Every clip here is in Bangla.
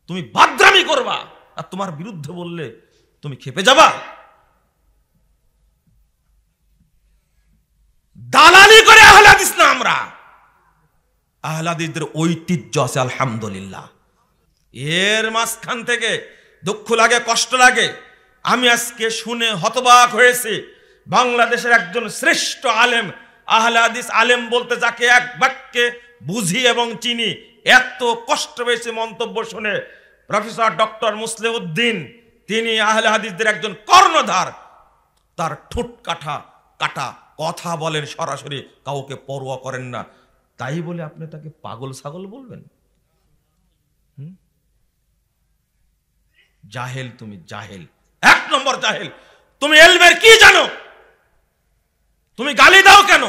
তুমি বাদরামি করবা, আর তোমার বিরুদ্ধে বললে তুমি খেপে যাবা। দালালি করে আহলে হাদিস না আমরা। আহলে হাদিসদের ঐতিহ্য আছে আলহামদুলিল্লাহ। এর মাঝখান থেকে দুঃখ লাগে, কষ্ট লাগে। আমি আজকে শুনে হতবাক হয়েছি, বাংলাদেশের একজন শ্রেষ্ঠ আলেম, আহলে হাদিস আলেম বলতে যাকে এক বাক্যে বুঝি এবং চিনি, এত কষ্ট পেয়েছে মন্তব্য শুনে। প্রফেসর ডক্টর মুসলিউদ্দিন, তিনি আহলে হাদিসদের একজন কর্ণধার। তার ঠোঁট কাটা কাটা কথা বলেন সরাসরি, কাউকে পরোয়া করেন না। তাই বলে আপনি তাকে পাগল ছাগল বলবেন? জাহেল, তুমি জাহেল, এক নম্বর জাহেল। তুমি এলমের কি জানো? তুমি গালি দাও কেন?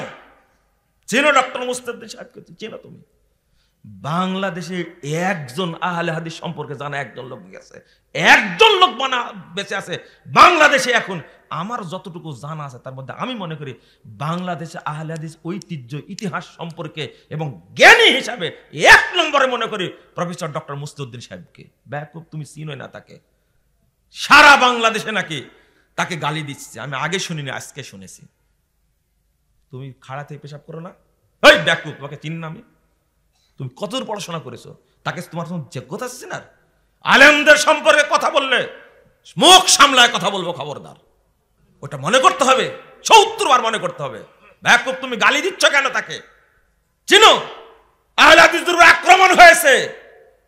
চেনো ডক্টর মুস্তাফিজ সাহেবকে? চেনো তুমি? বাংলাদেশে একজন আহলে হাদিস সম্পর্কে জানা একজন লোক গেছে, একজন লোক বেঁচে আছে বাংলাদেশে এখন। আমার যতটুকু জানা আছে তার মধ্যে আমি মনে করি বাংলাদেশে আহলে হাদিস ঐতিহ্য, ইতিহাস সম্পর্কে এবং জ্ঞানী হিসাবে এক নম্বরে মনে করি প্রফেসর ডক্টর মুস্তাফিজ সাহেবকে। ব্যাপক তুমি চিনোই না তাকে। সারা বাংলাদেশে নাকি তাকে গালি দিচ্ছে, আমি আগে শুনিনি, আজকে শুনেছি। তুমি খাড়া থেকে পেশাব করো না? ওই ব্যাকুব, তোমাকে চিনি না আমি? তুমি কতদূর পড়াশোনা করেছো? তাকে তোমার যোগ্যতা আছে না? আলেমদের সম্পর্কে কথা বললে মুখ সামলায় কথা বলবো, খবরদার। ওটা মনে করতে হবে, ৭০ বার মনে করতে হবে। ব্যাকুব, তুমি গালি দিচ্ছ কেন তাকে? চিনো আহলে হাদিসদের আক্রমণ হয়েছে,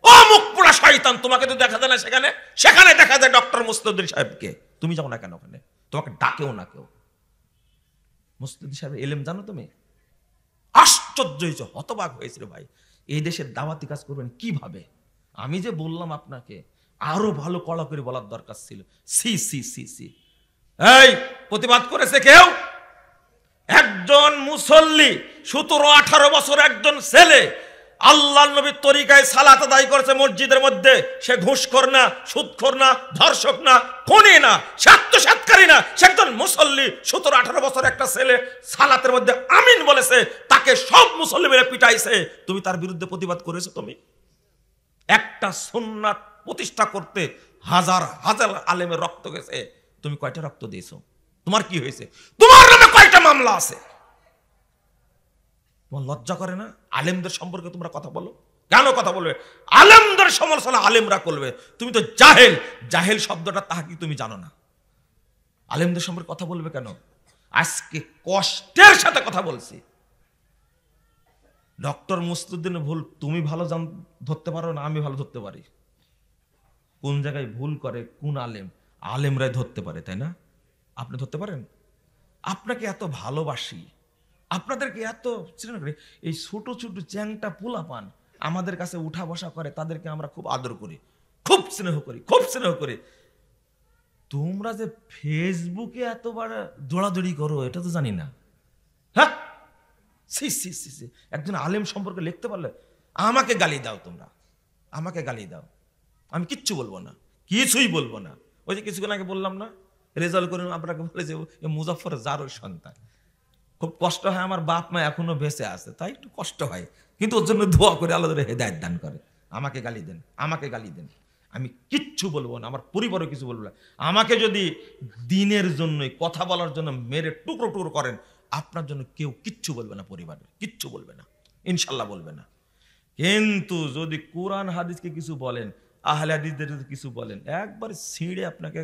ও মুখ পোড়া শয়তান। তোমাকে তো দেখা যায় না সেখানে, সেখানে দেখা যায় ডক্টর মুস্তাফিজ সাহেবকে। তুমি যাও না কেন ওখানে? তোমাকে ডাকেও না কেউ। মুস্তাফিজ সাহেব এলেম জানো তুমি? আশ্চর্য হয়েছে, হতবাক হয়েছিল ভাই। এই দেশের দাওয়াতি কাজ করবেন কিভাবে? আমি যে বললাম আপনাকে, আরো ভালো কড়া করে বলার দরকার ছিল। সি সি সি সি। এই প্রতিবাদ করেছে কেউ? একজন মুসল্লি, ১৭-১৮ বছর একজন ছেলে আল্লাহর নবীর তরিকায় সালাত আদায় করেছে মসজিদের মধ্যে। সে ঘুষখোর না, সুদখোর না, ধর্ষক না, খুনি না, স্বার্থসাৎকারী না, সে একজন মুসল্লি। ১৭-১৮ বছর একটা ছেলে সালাতের মধ্যে আমিন বলেছে, তাকে সব মুসল্লি মেরে পিটাইছে। তুমি তার বিরুদ্ধে প্রতিবাদ করেছো? তুমি একটা সুন্নাত প্রতিষ্ঠা করতে হাজার হাজার আলেমের রক্ত গেছে, তুমি কয়টা রক্ত দিয়েছো? তোমার কি হয়েছে? তোমার নামে কয়টা মামলা আছে? তোমার লজ্জা করে না? আলেমদের সম্পর্কে তোমরা কথা বলো কেন? কথা বলবে আলেমদের সমালোচনা আলেমরা করবে। তুমি তো জাহেল। জাহেল শব্দটা তাহা কি তুমি জানো না? আলেমদের সম্পর্কে কথা বলবে কেন? আজকে কষ্টের সাথে কথা বলছি। ডক্টর মুস্তাফিজের ভুল তুমি ভালো ধরতে পারো না, আমি ভালো ধরতে পারি। কোন জায়গায় ভুল করে কোন আলেম, আলেমরাই ধরতে পারে, তাই না? আপনি ধরতে পারেন? আপনাকে এত ভালোবাসি, আপনাদেরকে এত স্নেহ করি। এই ছোট ছোট চ্যাংটা পোলা পান আমাদের কাছে উঠা বসা করে, তাদেরকে আমরা খুব আদর করি, খুব স্নেহ করি, খুব স্নেহ করি। তোমরা যে ফেসবুকে এতবার দৌড়াদৌড়ি করো এটা তো জানি না। হ্যাঁ, সি সি সি সি। একজন আলেম সম্পর্কে লিখতে পারলে আমাকে গালি দাও, তোমরা আমাকে গালি দাও, আমি কিচ্ছু বলবো না, কিছুই বলবো না। ওই যে কিছুক্ষণ আগে বললাম না, রেজাল্ট করে আপনাকে বলে যে মুজাফফর জারুর সন্তান। খুব কষ্ট হয়, আমার বাপ মা এখনো বেঁচে আছে, তাই একটু কষ্ট হয়, কিন্তু ওর জন্য দোয়া করে আল্লাহ হেদায়েত দান করে। আমাকে গালি দেন, আমাকে গালি দেন, আমি কিচ্ছু বলবো না, আমার পরিবারও কিছু বলবো না। আমাকে যদি দিনের জন্যই কথা বলার জন্য মেরে টুকরো টুকরো করেন, আপনার জন্য কেউ কিচ্ছু বলবে না, পরিবারে কিচ্ছু বলবে না, ইনশাল্লাহ বলবে না। কিন্তু যদি কোরআন হাদিসকে কিছু বলেন, আহলে হাদিসদের যদি কিছু বলেন, একবার ছিঁড়ে আপনাকে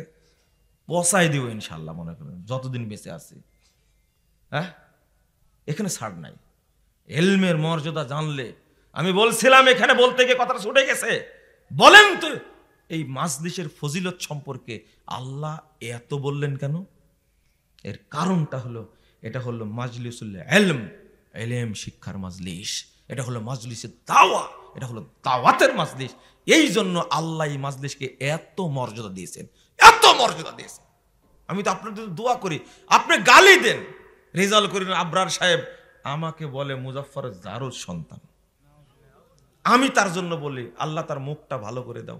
পচাই দিব ইনশাল্লাহ, মনে করেন যতদিন বেঁচে আছি। হ্যাঁ, এখানে ছাড় নাই। এলমের মর্যাদা জানলে, আমি বলছিলাম এখানে বলতে গিয়ে কথাটা ছুটে গেছে। বলেন তো এই মাজলিসের ফজিলত সম্পর্কে আল্লাহ এত বললেন কেন? এর কারণটা হলো, এটা হলো মাজলিসুল ইলম, ইলম শিক্ষার মাজলিস। এটা হলো মাজলিসের দাওয়া, এটা হলো দাওয়াতের মাজলিস। এই জন্য আল্লাহ এই মাজলিসকে এত মর্যাদা দিয়েছেন, এত মর্যাদা দিয়েছেন। আমি তো আপনাদের দোয়া করি, আপনি গালি দেন, রেজাল্ট করেন আবরার সাহেব আমাকে বলে মুজাফফর জারুর সন্তান, আমি তার জন্য বলি আল্লাহ তার মুখটা ভালো করে দাও,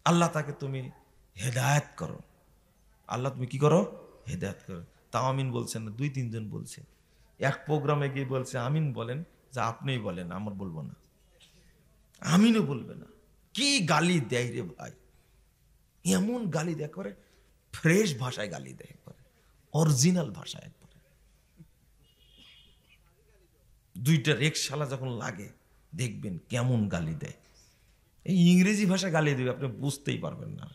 আল্লাহ তাকে তুমি হেদায়েত করো, আল্লাহ তুমি কি করো? হেদায়েত করো। তাও আমিন বলছেন না, ২-৩ জন বলছে। এক প্রোগ্রামে গিয়ে বলছে আমিন বলেন, যা আপনিই বলেন, আমার বলবো না, আমিনও বলবে না। কি গালি দেয় রে ভাই, এমন গালি দেয় করে, ফ্রেশ ভাষায় গালি দেয় করে, অরিজিনাল ভাষায় একবারে। দুইটা রেকশালা যখন লাগে দেখবেন কেমন গালি দেয়। এই ইংরেজি ভাষায় গালি দেবে, আপনি বুঝতেই পারবেন না।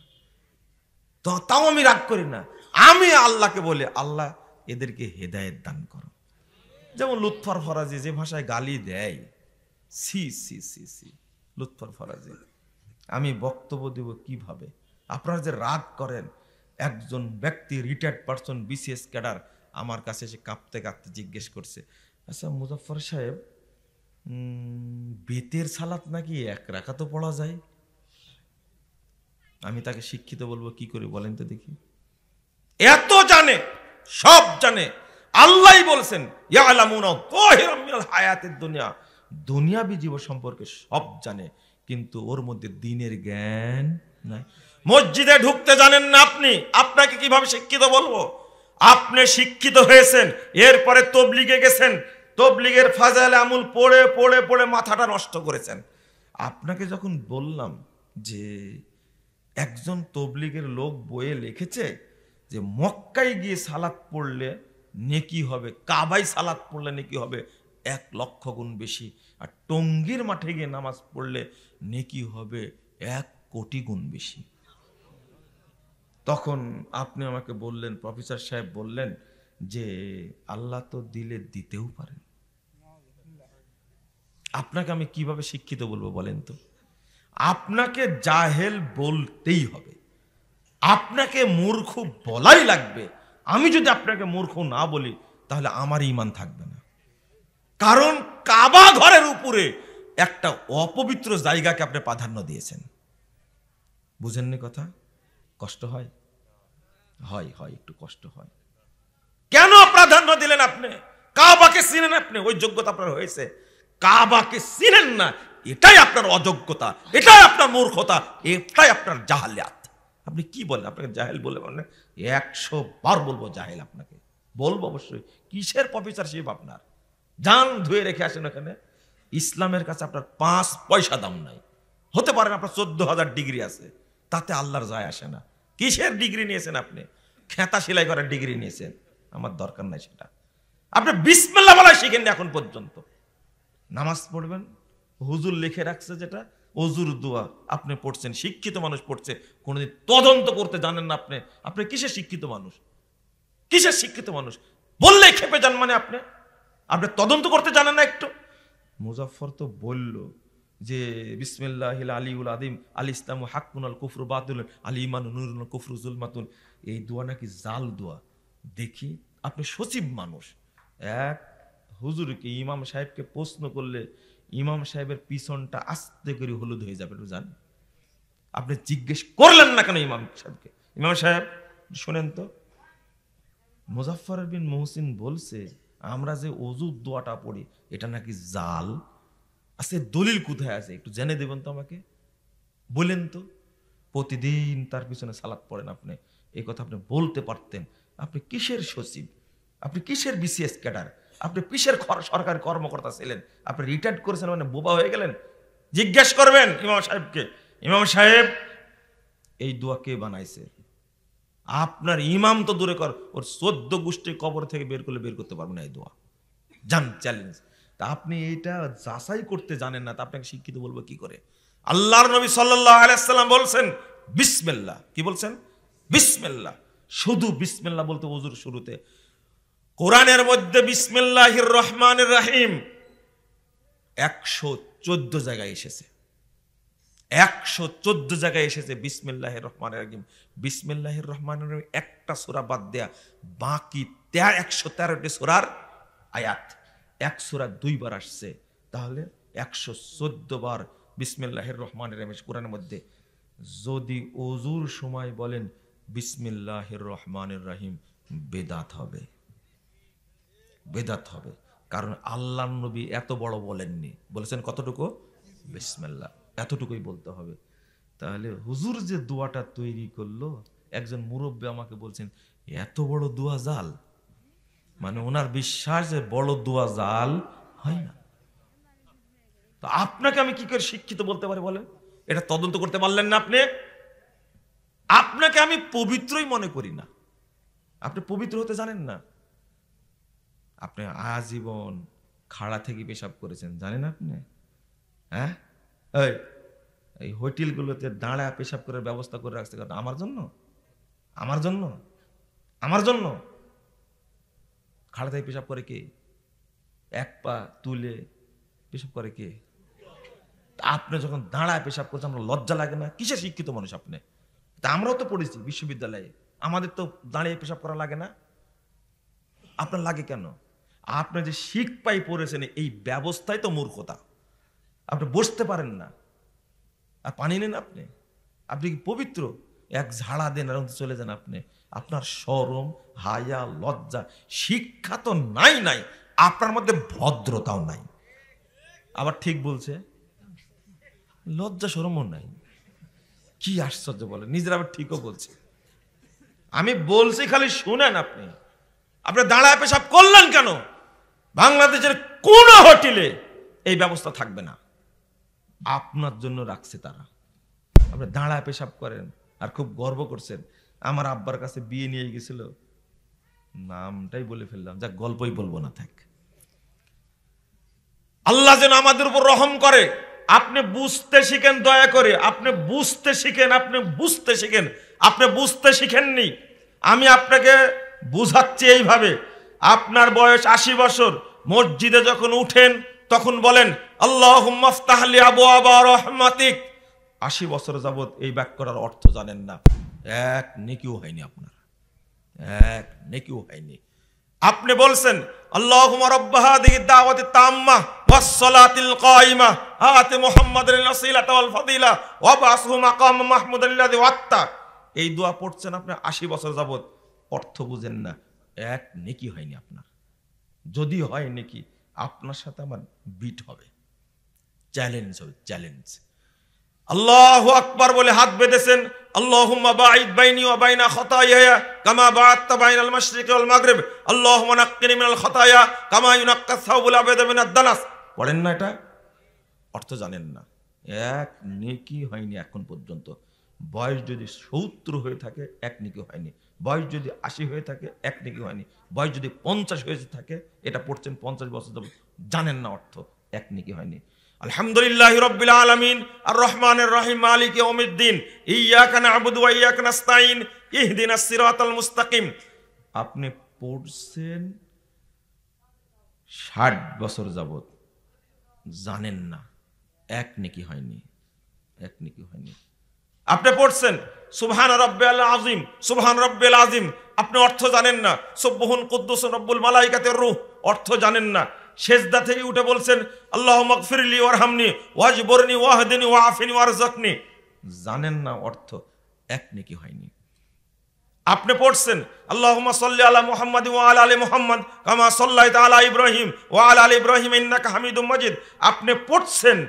তো তাও আমি রাগ করি না, আমি আল্লাহকে বলি, আল্লাহ এদেরকে হেদায়েত দান করো। যেমন লুৎফর ফরাজি যে ভাষায় গালি দেয়, সি সি সি সি, লুৎফর ফরাজি। আমি বক্তব্য দেব কিভাবে? আপনারা যে রাগ করেন, একজন ব্যক্তি রিটায়ার্ড পারসন বিসিএস ক্যাডার আমার কাছে এসে কাঁপতে কাঁপতে জিজ্ঞেস করছে, আচ্ছা মুজাফফর সাহেব, বেতের সালাত নাকি এক রাকাতও পড়া যায়? আমি তাকে শিক্ষিত বলবো কি করে বলেন তো দেখি? এত জানে, সব জানে, আল্লাহই বলছেন ইয়ালামুনা যাহিরাম মিনাল হায়াতিদ দুনিয়া, দুনিয়াবি জীবন সম্পর্কে সব জানে, কিন্তু ওর মধ্যে দ্বীনের জ্ঞান নাই। মসজিদে ঢুকতে জানেন না আপনি, আপনাকে কিভাবে শিক্ষিত বলবো? আপনি শিক্ষিত হয়েছেন, এরপরে তবলিগে গেছেন, তবলিগের ফাজাইল আমল পড়ে পড়ে পড়ে মাথাটা নষ্ট করেছেন। আপনাকে যখন বললাম যে একজন তবলিগের লোক বইয়ে লিখেছে যে মক্কায় গিয়ে সালাত পড়লে নেকি হবে, কাবায় সালাত পড়লে নেকি হবে 1,00,000 গুণ বেশি, আর টঙ্গীর মাঠে গিয়ে নামাজ পড়লে নেকি হবে 1,000,000 গুণ বেশি। তখন আপনি আমাকে বললেন, প্রফেসর সাহেব বললেন যে আল্লাহ তো দিলে দিতেও পারেন। আপনাকে আমি কিভাবে শিক্ষিত বলবো বলেন তো? আপনাকে জাহেল বলতেই হবে, আপনাকে মূর্খ বলাই লাগবে। আমি যদি আপনাকে মূর্খ না বলি তাহলে আমার ঈমান থাকবে না। কারণ কাবা ঘরের উপরে একটা অপবিত্র জায়গাকে আপনি প্রাধান্য দিয়েছেন। বুঝেননি কথা? কষ্ট হয়? হয় হয়, একটু কষ্ট হয়। কেন প্রাধান্য দিলেন আপনি? কাবাকে চিনেন আপনি, ওই যোগ্যতা আপনার হয়েছে। কাবাকে চিনেন না, এটাই আপনার অযোগ্যতা, এটাই আপনার মূর্খতা, এটাই আপনার জাহালিয়াত। আপনি কি বলেন? আপনাকে জাহেল বলে বলেন? 100 বার বলবো জাহেল আপনাকে, বলবো অবশ্যই। কিসের প্রফেসরশিপ আপনার? জান ধুয়ে রেখে আসেন এখানে। ইসলামের কাছে আপনার 5 পয়সা দাম নাই। হতে পারেন আপনার 14,000 ডিগ্রি আছে, তাতে আল্লাহর যায় আসে না। কিসের ডিগ্রি নিয়েছেন আপনি? খেতা সেলাই করার ডিগ্রি নিয়েছেন, আমার দরকার নাই সেটা। আপনি বিসমিল্লাহ বলা শিখেননি এখন পর্যন্ত। নামাজ পড়বেন, হুজুর লিখে রাখছে যেটা অজুর দোয়া, আপনি পড়ছেন, শিক্ষিত মানুষ পড়ছে, কোনোদিন তদন্ত করতে জানেন না আপনি। আপনি কিসের শিক্ষিত মানুষ? কিসের শিক্ষিত মানুষ? বললেই খেপে যান মানে আপনি তদন্ত করতে জানেন না একটু? মুজাফফর তো বলল যে বিসমিল্লাহিল আলিউল আযীম আল ইসলামু হাক্কুন আল কুফরু বাতিল আল ঈমানু নূরুন আল কুফরু যুলমাতুন। এই দোয়া নাকি জাল দোয়া। দেখি, আপনি সচিব মানুষ, এক হুজুরকে, ইমাম সাহেবকে প্রশ্ন করলে ইমাম সাহেবের পিছনটা আস্তে করে হলুদ হয়ে যাবে, জান। আপনি জিজ্ঞেস করলেন না কেন ইমাম সাহেবকে? ইমাম সাহেব শোনেন তো, মুজাফফর বিন মুহসিন বলছে আমরা যে ওযুর দোয়াটা পড়ি এটা নাকি জাল। আছে দলিল কোথায় আছে একটু জেনে দেবেন তো আমাকে, বলেন তো। প্রতিদিন তার পিছনে সালাত পড়েন আপনি, এই কথা আপনি বলতে পারতেন। আপনি কিসের সচিব? আপনি কিসের বিসিএস ক্যাডার? আপনি কিসের সরকারি কর্মকর্তা ছিলেন? আপনি রিটায়ার্ড করেছেন মানে বোবা হয়ে গেলেন? জিজ্ঞেস করবেন ইমাম সাহেবকে, ইমাম সাহেব এই দোয়া কে বানাইছে? আপনার ইমাম তো দূরে কর, ওর 14 গোষ্ঠী কবর থেকে বের করলে বের করতে পারবে না এই দোয়া। জান, চ্যালেঞ্জ। তা আপনি এইটা যাচাই করতে জানেন না, তা আপনাকে শিক্ষিত বলবো কি করে? আল্লাহর নবী সাল্লাল্লাহু আলাইহি ওয়াসাল্লাম বলছেন বিসমিল্লাহ। কি বলছেন? বিসমিল্লাহ। শুধু বিসমিল্লাহ বলতে ওযুর শুরুতে। কোরআনের মধ্যে বিসমিল্লাহির রহমানির রহিম 114 জায়গায় এসেছে। 114 জায়গায় এসেছে বিসমিল্লাহির রহমানির রহিম। বিসমিল্লাহির রহমানির রহিম একটা সূরা বাদ দেয়া বাকি 113টি সূরার আয়াত, এক সূরা 2 বার আসছে, তাহলে 114 বার বিসমিল্লাহির রহমানির রহিম কোরআনের মধ্যে। যদি ওযুর সময় বলেন বিসমিল্লাহির রহমানির রহিম, বেদাত হবে, বেদাত হবে। কারণ আল্লাহর নবী এত বড় বলেননি, বলেছেন কতটুকু? বিসমিল্লাহ, এতটুকুই বলতে হবে। তাহলে হুজুর যে দোয়াটা তৈরি করলো, একজন মুরব্বী আমাকে বলছেন এত বড় দোয়া জাল, মানে ওনার বিশ্বাস যে বড় দোয়া জাল হয় না। তো আপনাকে আমি কি করে শিক্ষিত বলতে পারি বলেন? এটা তদন্ত করতে পারলেন না আপনি? আপনাকে আমি পবিত্রই মনে করি না। আপনি পবিত্র হতে জানেন না। আপনি আজীবন খাড়া থেকে পেশাব করেছেন, জানেন আপনি? হ্যাঁ, এই হোটেলগুলোতে দাঁড়া পেশাব করার ব্যবস্থা করে রাখছে আমার জন্য, আমার জন্য, আমার জন্য। খাড়া থেকে পেশাব করে কে? এক পা তুলে পেশাব করে কে? আপনি যখন দাঁড়ায় পেশাব করছেন, আমরা লজ্জা লাগে না? কিসে শিক্ষিত মানুষ আপনি? তা আমরাও তো পড়েছি বিশ্ববিদ্যালয়ে, আমাদের তো দাঁড়িয়ে পেশাব করা লাগে না। আপনার লাগে কেন? আপনি যে শিখ পাই পড়েছেন, এই ব্যবস্থায় তো মূর্খতা। আপনি বসতে পারেন না আর পানি নেন আপনি? আপনি কি পবিত্র? এক ঝাড়া দেন আর চলে যান আপনি। আপনার শরম, হায়া, লজ্জা, শিক্ষা তো নাই নাই, আপনার মধ্যে ভদ্রতাও নাই। আবার ঠিক বলছে, লজ্জা শরমও নাই। কি আশ্চর্য বলে, নিজের আবার ঠিকও বলছে। আমি বলছি খালি শুনেন। আপনি দাঁড়ায় পেশাব করলেন কেন? বাংলাদেশের কোন হোটেলে এই ব্যবস্থা থাকবে না, আপনার জন্য রাখছে তারা। আপনি দাঁড়ায় পেশাব করেন আর খুব গর্ব করছেন। আমার আব্বার কাছে বিয়ে নিয়ে গেছিল, নামটাই বলে ফেললাম, যা গল্পই বলবো না থাক। আল্লাহ যেন আমাদের উপর রহম করে। আপনি বুঝতে শিখেন, দয়া করে আপনি বুঝতে শিখেন, আপনি বুঝতে শিখেন। আপনি বুঝতে শিখেননি, আমি আপনাকে বুঝাচ্ছি এইভাবে। আপনার বয়স 80 বছর, মসজিদে যখন উঠেন তখন বলেন আল্লাহুম্মা ইফতাহ লি আবওয়াবা রাহমাতিক। 80 বছর যাবত এই বাক্যটার অর্থ জানেন না, এক নেকিও হয়নি আপনার, এক নেকিও হয়নি। আপনি বলছেন আল্লাহুম্মা রাব্ব হাযিহি দাওয়াতি তাম্মা ওয়াস সালাতিল কায়িমা আতি মুহাম্মাদিল ওয়াসিলাতা ওয়াল ফাদিলা ওয়া বাসহু মাকাম মাহমুদাল্লাযী ওয়াত্তা। এই দোয়া পড়ছেন আপনি 80 বছর যাবত, অর্থ বুঝেন না, এক নেকি হয়নি আপনার। যদি হয় নেকি, আপনার সাথে আমার বিট হবে, চ্যালেঞ্জ হবে, চ্যালেঞ্জ। আল্লাহু আকবার বলে হাত বেঁধেছেন, আল্লাহুম্মা বাঈদ বাইনি ওয়া বাইনা খাতায়ায়া কামা বা'আদতা বাইনাল মাশরিকি ওয়াল মাগরিব, আল্লাহুম্মা নাক্কিনি মিনাল খাতায়া কামা ইউনাক্কাস সাওবুল আবিদ মিনাদ দানাস। পড়েন না? এটা অর্থ জানেন না, এক নেকি হয়নি এখন পর্যন্ত। বয়স যদি 70 হয়ে থাকে, এক নেকি হয়নি। বয়স যদি 80 হয়ে থাকে, এক নেকি হয়নি। বয়স যদি 50 হয়ে থাকে, এটা পড়ছেন 50 বছর যাবত, জানেন না অর্থ, এক নেকি হয়নি। আলহামদুলিল্লাহি রাব্বিল আলামিন আর রহমানির রহিম মালিকি ইয়াউমিদ্দিন ইয়্যাকা না'বুদু ওয়া ইয়্যাকা নাস্তাঈন ইহদিনাস সিরাতাল মুস্তাকিম। আপনি পড়ছেন 60 বছর যাবত, জানেন না, এক নেকি হয়নি, এক নেকি হয়নি। আপনি পড়ছেন সুবহান রাব্বিয়াল আযীম, সুবহান রাব্বিয়াল আযীম, আপনি অর্থ জানেন না। সুবহুন কুদ্দুসুর রব্বুল মালাইকাতির রূহ, অর্থ জানেন না। সেজদা থেকে উঠে বলছেন আল্লাহুম্মা গফিরলি ওয়ারহামনি ওয়াজবুরনি ওয়াহদিনি ওয়াআফিনি ওয়ারযাকনি, জানেন না অর্থ, এক নেকি হয়নি। আপনি পড়ছেন আল্লাহুম্মা সাল্লি আলা মুহাম্মাদ ওয়া আলা আলি মুহাম্মাদ কামা সাল্লাইতা আলা ইব্রাহিম ওয়া আলা আলি ইব্রাহিম ইন্নাকা হামিদুম মাজিদ। আপনি পড়ছেন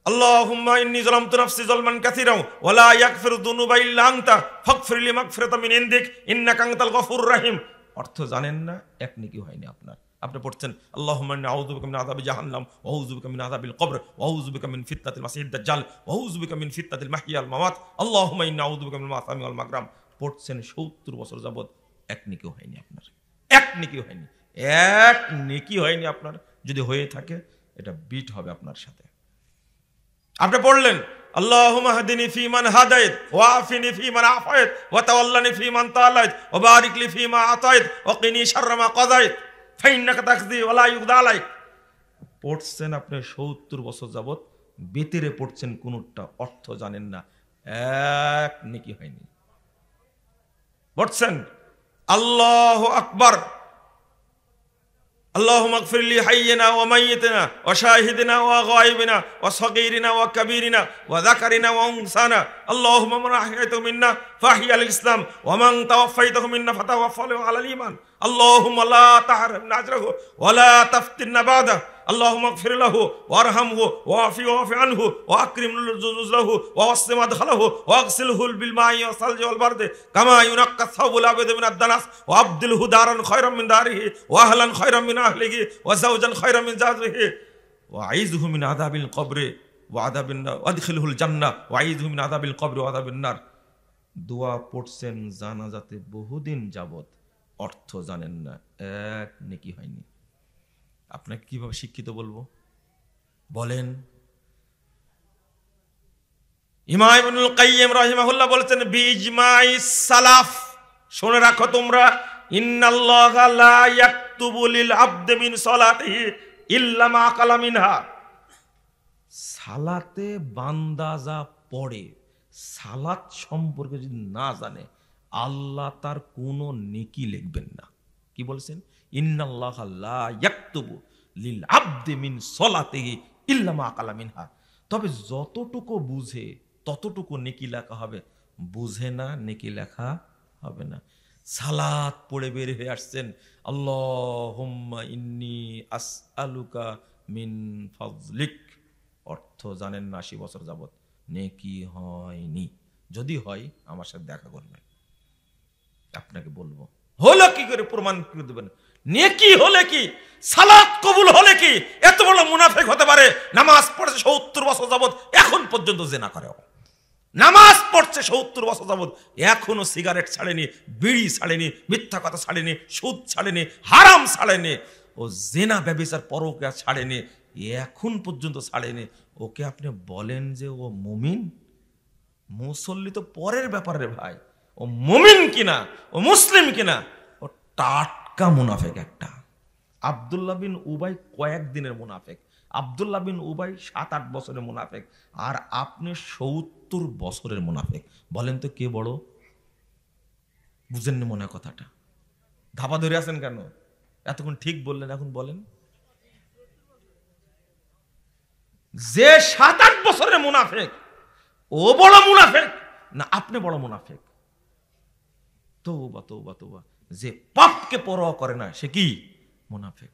আল্লাহুম্মা ইন্নী যালামতু নাফসি যালমান কাসীরা ওয়া লা ইয়াগফিরু যুনুবা ইল্লা আনতা ফাগফিরলি মাগফিরাতাম মিন ইনদিক ইন্নাকা আনতাল গফুরুর রহিম। অর্থ জানেন না, এক নেকি হয়নি আপনার। আপনি পড়ছেন আল্লাহুম্মা ইন্নী আউযু বিকা মিন আযাবি জাহান্নাম ওয়া আউযু বিকা মিন আযাবিল কবর ওয়া আউযু বিকা মিন ফিতনাতিল মাসিহিদ দাজ্জাল ওয়া আউযু বিকা মিন ফিতনাতিল মাহইয়া ওয়াল মামাত আল্লাহুম্মা ইন্নী আউযু বিকা মিনাল মাসামি ওয়াল মাগরাম। পড়ছেন 70 বছর যাবত, এক নেকিও হয়নি আপনার, এক নেকিও হয়নি, এক নেকি হয়নি আপনার। যদি হয়ে থাকে, এটা বিট হবে আপনার সাথে। আপনি পড়লেন আল্লাহুম্মা হাদিনি ফীমান হাদাইত ওয়া আফিনি ফীমান আফাইত ওয়া তাওয়াল্লানি ফীমান তাওয়াল্লাইত ওয়া বারিক লি ফীমা আতাইত ওয়া কিনি শাররা মা কাযাইত ফাইন্নাকা তাকযি ওয়া লা ইউকযা আলাইক। পড়ছেন আপনি 70 বছর যাবত, বেতেরে পড়ছেন, কোনটা অর্থ জানেন না, এক নেকি হয়নি। পড়ছেন আল্লাহু আকবার, আল্লাহুম্মা গফিরলি হাইয়িনা ওয়া মাইয়িতিনা ওয়া শাহিদিনা ওয়া গায়বিনা ওয়া সগীরিনা ওয়া কাবীরিনা ওয়া যাকারিনা ওয়া উনসানা আল্লাহুম্মা মান আহইয়াতাহু মিন্না ফাহইয়া আল ইসলাম ওয়া মান তাওয়াফাইতাহু মিন্না ফাতাওয়াফাহু আলাল ঈমান আল্লাহুম্মা লা তাহরিমনা আজরাহু ওয়া লা তাফতিননা বা'দা আল্লাহুম্মা গফির লাহু ওয়ারহামহু ওয়াফি আনহু ওয়া আকরিম নুজুলাহু ওয়া ওয়াসসি মাদখালাহু ওয়া আগসিলহু বিল মাই ওয়া সালজি ওয়াল বারদি কামা ইউনাক্কাস সাওবুল আবিদ মিনাদ দানাস ওয়া আবদিলহু দারান খায়রাম মিন দারিহি ওয়া আহলান খায়রাম মিন আহলিহি ওয়া যাওজান খায়রাম মিন যাওজিহি ওয়া আইযহু মিন আযাবিল কবরি ওয়া আযাবিন নার ওয়াদখিলহুল জান্নাহ ওয়াইযহু মিন আযাবিল কবর ওয়া আযাবিন নার। দোয়া পড়ছেন জানাজাতে বহুদিন যাবত, অর্থ জানেন না, এক নেকি হয়নি। আপনাকে কিভাবে শিক্ষিত বলবো বলেন? ইমাম ইবনুল কাইয়্যিম রাহিমাহুল্লাহ বলেছেন বিইজমাইস সালাফ, শুনে রাখো তোমরা, ইন্নাল্লাহা লা ইয়াকতুবু লিল আবদি মিন সালাতিহি ইল্লা মা কালা মিনহা। সালাতে বান্দা যা পড়ে, সালাত সম্পর্কে যদি না জানে, আল্লাহ তার কোনো নেকি লিখবেন না। কি বলেছেন? ইন্নাল্লাহা লা ইয়াকতুবু লিল আবদি মিন সালাতিহি ইল্লা মা কালা মিনহা। তবে যতটুকু বুঝে ততটুকু নেকি লেখা হবে, বুঝে না নেকি লেখা হবে না। সালাত পড়ে বের হয়ে আসছেন, আল্লাহুম্মা ইন্নী আসআলুকা মিন ফাজলিক, অর্থ জানেন না ৮০ বছর যাবত, নেকি হয়নি। যদি হয় আমার সাথে দেখা করবেন, আপনাকে বলবো হলো কি করে প্রমাণ করে দেবেন। নেকি হলে কি, সালাত কবুল হলে কি এত বড় মুনাফিক হতে পারে? নামাজ পড়েছে ৭০ বছর যাবত, এখন পর্যন্ত জিনা করে। নামাজ পড়ছে ৭০ বছর যাবত, এখনো সিগারেট ছাড়েনি, বিড়ি ছাড়েনি, মিথ্যা কথা ছাড়েনি, সুদ ছাড়েনি, হারাম ছাড়েনি, ও জিনা ব্যভিচার পরকিয়া ছাড়েনি, এখন পর্যন্ত ছাড়েনি। ওকে আপনি বলেন যে ও মুমিন? মুসল্লি তো পরের ব্যাপারে ভাই, ও মুমিন কিনা, ও মুসলিম কিনা, ও টাটকা মুনাফেক একটা। আব্দুল্লাহ বিন উবাই কয়েকদিনের মুনাফেক, আব্দুল্লাহ বিন উবাই ৭-৮ বছরের মুনাফেক, আর আপনি ৭০ বছরের মুনাফেক। বলেন তো কে বড়? বুঝেননি মনে কথাটা? ধাপা ধরে আছেন কেন? এতক্ষণ ঠিক বললেন, এখন বলেন। যে ৭-৮ বছরের মুনাফেক ও বড় মুনাফেক না আপনি বড় মুনাফেক? তওবা তওবা তওবা, যে পাপকে পরোয়া করে না সে কি মুনাফেক।